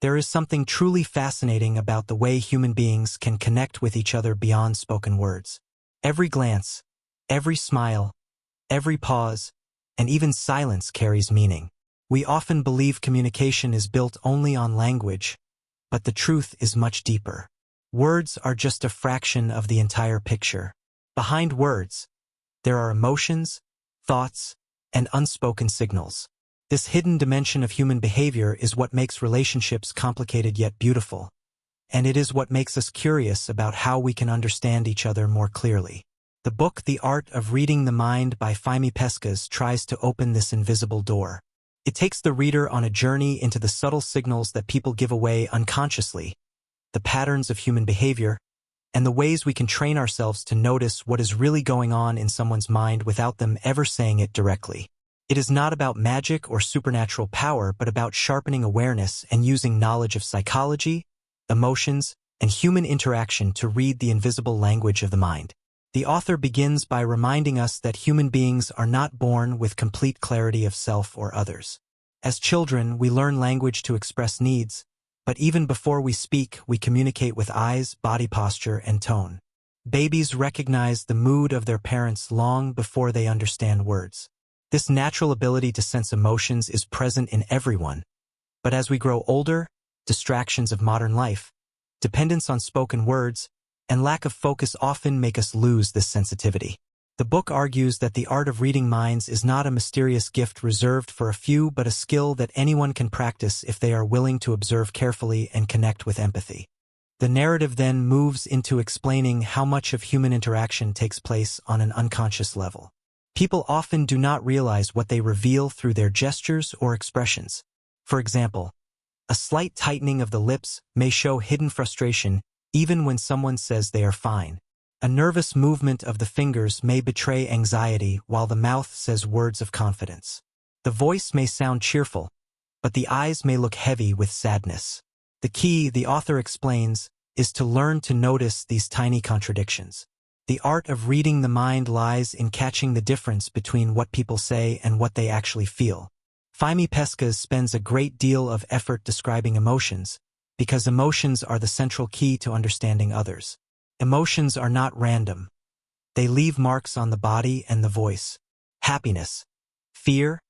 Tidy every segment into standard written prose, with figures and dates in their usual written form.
There is something truly fascinating about the way human beings can connect with each other beyond spoken words. Every glance, every smile, every pause, and even silence carries meaning. We often believe communication is built only on language, but the truth is much deeper. Words are just a fraction of the entire picture. Behind words, there are emotions, thoughts, and unspoken signals. This hidden dimension of human behavior is what makes relationships complicated yet beautiful, and it is what makes us curious about how we can understand each other more clearly. The book The Art of Reading the Mind by Henrik Fexeus tries to open this invisible door. It takes the reader on a journey into the subtle signals that people give away unconsciously, the patterns of human behavior, and the ways we can train ourselves to notice what is really going on in someone's mind without them ever saying it directly. It is not about magic or supernatural power, but about sharpening awareness and using knowledge of psychology, emotions, and human interaction to read the invisible language of the mind. The author begins by reminding us that human beings are not born with complete clarity of self or others. As children, we learn language to express needs, but even before we speak, we communicate with eyes, body posture, and tone. Babies recognize the mood of their parents long before they understand words. This natural ability to sense emotions is present in everyone, but as we grow older, distractions of modern life, dependence on spoken words, and lack of focus often make us lose this sensitivity. The book argues that the art of reading minds is not a mysterious gift reserved for a few, but a skill that anyone can practice if they are willing to observe carefully and connect with empathy. The narrative then moves into explaining how much of human interaction takes place on an unconscious level. People often do not realize what they reveal through their gestures or expressions. For example, a slight tightening of the lips may show hidden frustration even when someone says they are fine. A nervous movement of the fingers may betray anxiety while the mouth says words of confidence. The voice may sound cheerful, but the eyes may look heavy with sadness. The key, the author explains, is to learn to notice these tiny contradictions. The art of reading the mind lies in catching the difference between what people say and what they actually feel. Henrik Fexeus spends a great deal of effort describing emotions, because emotions are the central key to understanding others. Emotions are not random. They leave marks on the body and the voice. Happiness, fear,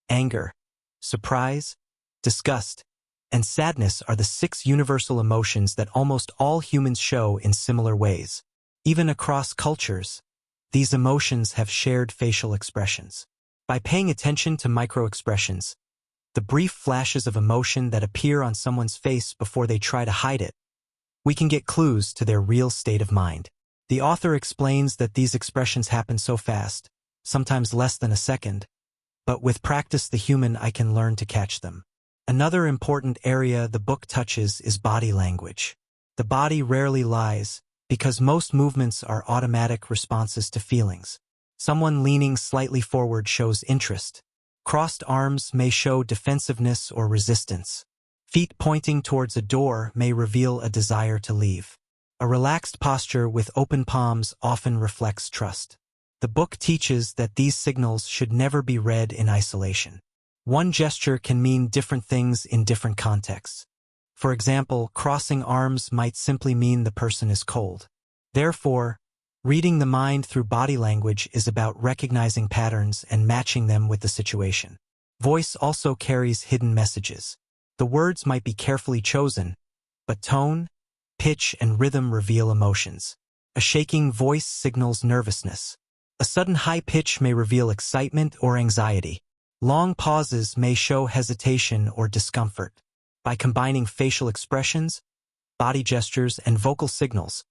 anger, surprise, disgust, and sadness are the 6 universal emotions that almost all humans show in similar ways. Even across cultures, these emotions have shared facial expressions. By paying attention to micro-expressions, the brief flashes of emotion that appear on someone's face before they try to hide it, we can get clues to their real state of mind. The author explains that these expressions happen so fast, sometimes less than a second, but with practice the human eye can learn to catch them. Another important area the book touches is body language. The body rarely lies, because most movements are automatic responses to feelings. Someone leaning slightly forward shows interest. Crossed arms may show defensiveness or resistance. Feet pointing towards a door may reveal a desire to leave. A relaxed posture with open palms often reflects trust. The book teaches that these signals should never be read in isolation. One gesture can mean different things in different contexts. For example, crossing arms might simply mean the person is cold. Therefore, reading the mind through body language is about recognizing patterns and matching them with the situation. Voice also carries hidden messages. The words might be carefully chosen, but tone, pitch, and rhythm reveal emotions. A shaking voice signals nervousness. A sudden high pitch may reveal excitement or anxiety. Long pauses may show hesitation or discomfort. By combining facial expressions, body gestures, and vocal signals,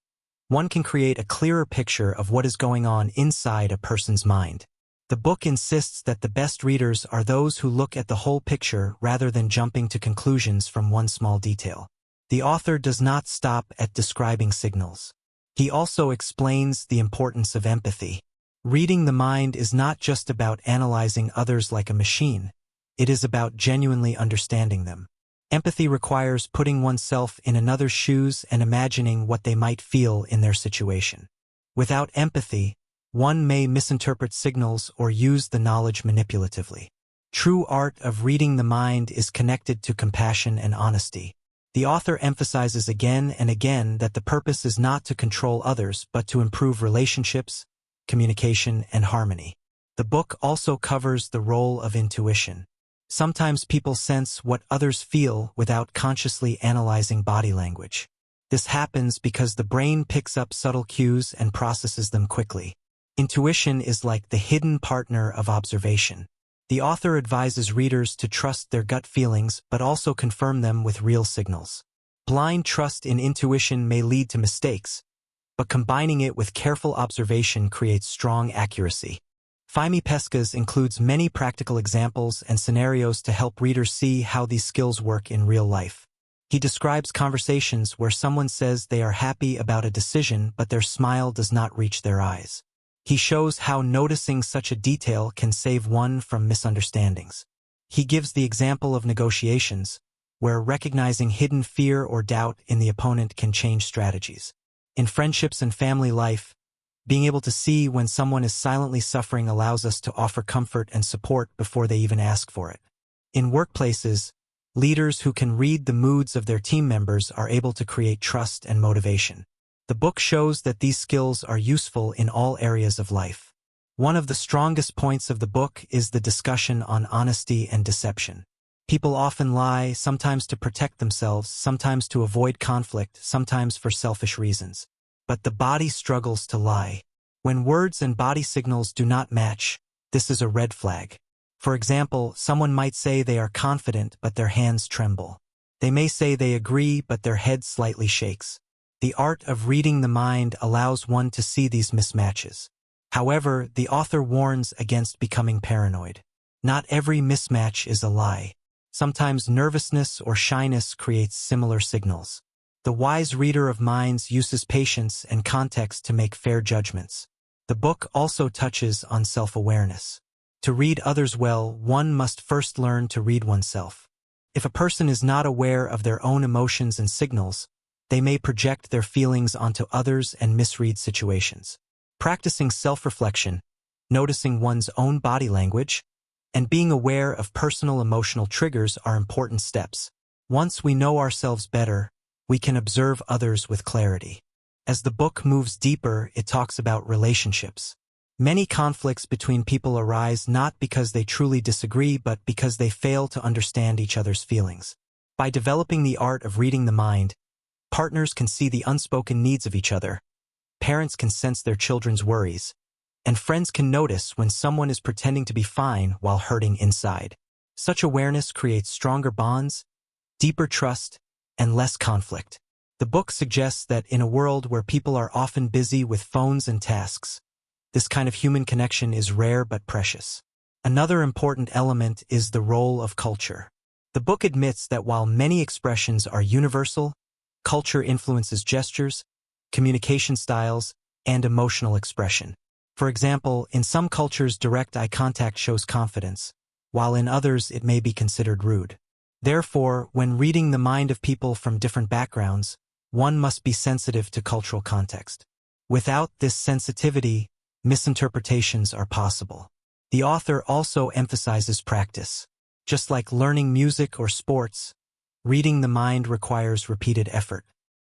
one can create a clearer picture of what is going on inside a person's mind. The book insists that the best readers are those who look at the whole picture rather than jumping to conclusions from one small detail. The author does not stop at describing signals. He also explains the importance of empathy. Reading the mind is not just about analyzing others like a machine. It is about genuinely understanding them. Empathy requires putting oneself in another's shoes and imagining what they might feel in their situation. Without empathy, one may misinterpret signals or use the knowledge manipulatively. True art of reading the mind is connected to compassion and honesty. The author emphasizes again and again that the purpose is not to control others but to improve relationships, communication, and harmony. The book also covers the role of intuition. Sometimes people sense what others feel without consciously analyzing body language. This happens because the brain picks up subtle cues and processes them quickly. Intuition is like the hidden partner of observation. The author advises readers to trust their gut feelings but also confirm them with real signals. Blind trust in intuition may lead to mistakes, but combining it with careful observation creates strong accuracy. Henrik Fexeus includes many practical examples and scenarios to help readers see how these skills work in real life. He describes conversations where someone says they are happy about a decision but their smile does not reach their eyes. He shows how noticing such a detail can save one from misunderstandings. He gives the example of negotiations, where recognizing hidden fear or doubt in the opponent can change strategies. In friendships and family life, being able to see when someone is silently suffering allows us to offer comfort and support before they even ask for it. In workplaces, leaders who can read the moods of their team members are able to create trust and motivation. The book shows that these skills are useful in all areas of life. One of the strongest points of the book is the discussion on honesty and deception. People often lie, sometimes to protect themselves, sometimes to avoid conflict, sometimes for selfish reasons. But the body struggles to lie. When words and body signals do not match, this is a red flag. For example, someone might say they are confident but their hands tremble. They may say they agree but their head slightly shakes. The art of reading the mind allows one to see these mismatches. However, the author warns against becoming paranoid. Not every mismatch is a lie. Sometimes nervousness or shyness creates similar signals. The wise reader of minds uses patience and context to make fair judgments. The book also touches on self-awareness. To read others well, one must first learn to read oneself. If a person is not aware of their own emotions and signals, they may project their feelings onto others and misread situations. Practicing self-reflection, noticing one's own body language, and being aware of personal emotional triggers are important steps. Once we know ourselves better, we can observe others with clarity. As the book moves deeper, it talks about relationships. Many conflicts between people arise not because they truly disagree but because they fail to understand each other's feelings. By developing the art of reading the mind, partners can see the unspoken needs of each other, parents can sense their children's worries, and friends can notice when someone is pretending to be fine while hurting inside. Such awareness creates stronger bonds, deeper trust, and less conflict. The book suggests that in a world where people are often busy with phones and tasks, this kind of human connection is rare but precious. Another important element is the role of culture. The book admits that while many expressions are universal, culture influences gestures, communication styles, and emotional expression. For example, in some cultures direct eye contact shows confidence, while in others it may be considered rude. Therefore, when reading the mind of people from different backgrounds, one must be sensitive to cultural context. Without this sensitivity, misinterpretations are possible. The author also emphasizes practice. Just like learning music or sports, reading the mind requires repeated effort.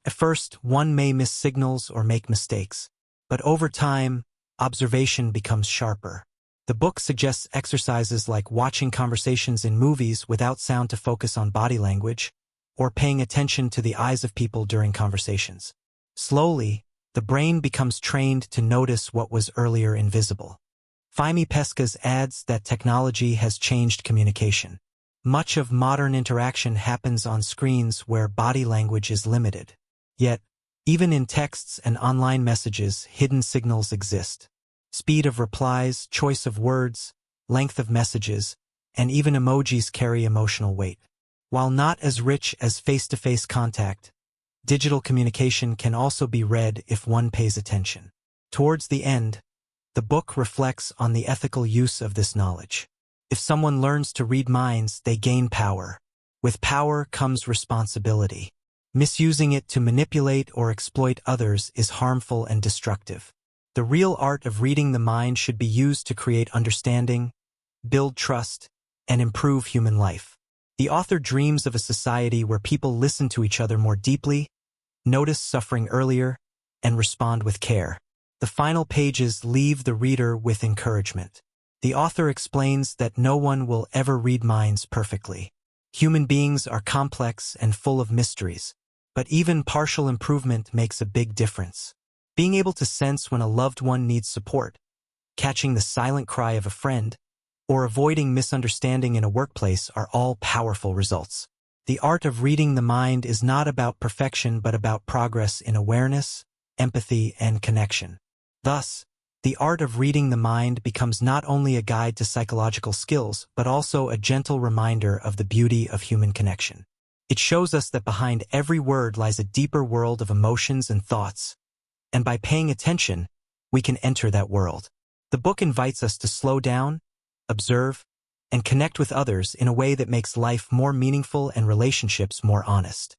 At first, one may miss signals or make mistakes, but over time, observation becomes sharper. The book suggests exercises like watching conversations in movies without sound to focus on body language, or paying attention to the eyes of people during conversations. Slowly, the brain becomes trained to notice what was earlier invisible. Henrik Fexeus adds that technology has changed communication. Much of modern interaction happens on screens where body language is limited. Yet, even in texts and online messages, hidden signals exist. Speed of replies, choice of words, length of messages, and even emojis carry emotional weight. While not as rich as face-to-face contact, digital communication can also be read if one pays attention. Towards the end, the book reflects on the ethical use of this knowledge. If someone learns to read minds, they gain power. With power comes responsibility. Misusing it to manipulate or exploit others is harmful and destructive. The real art of reading the mind should be used to create understanding, build trust, and improve human life. The author dreams of a society where people listen to each other more deeply, notice suffering earlier, and respond with care. The final pages leave the reader with encouragement. The author explains that no one will ever read minds perfectly. Human beings are complex and full of mysteries, but even partial improvement makes a big difference. Being able to sense when a loved one needs support, catching the silent cry of a friend, or avoiding misunderstanding in a workplace are all powerful results. The art of reading the mind is not about perfection but about progress in awareness, empathy, and connection. Thus, the art of reading the mind becomes not only a guide to psychological skills but also a gentle reminder of the beauty of human connection. It shows us that behind every word lies a deeper world of emotions and thoughts, and by paying attention, we can enter that world. The book invites us to slow down, observe, and connect with others in a way that makes life more meaningful and relationships more honest.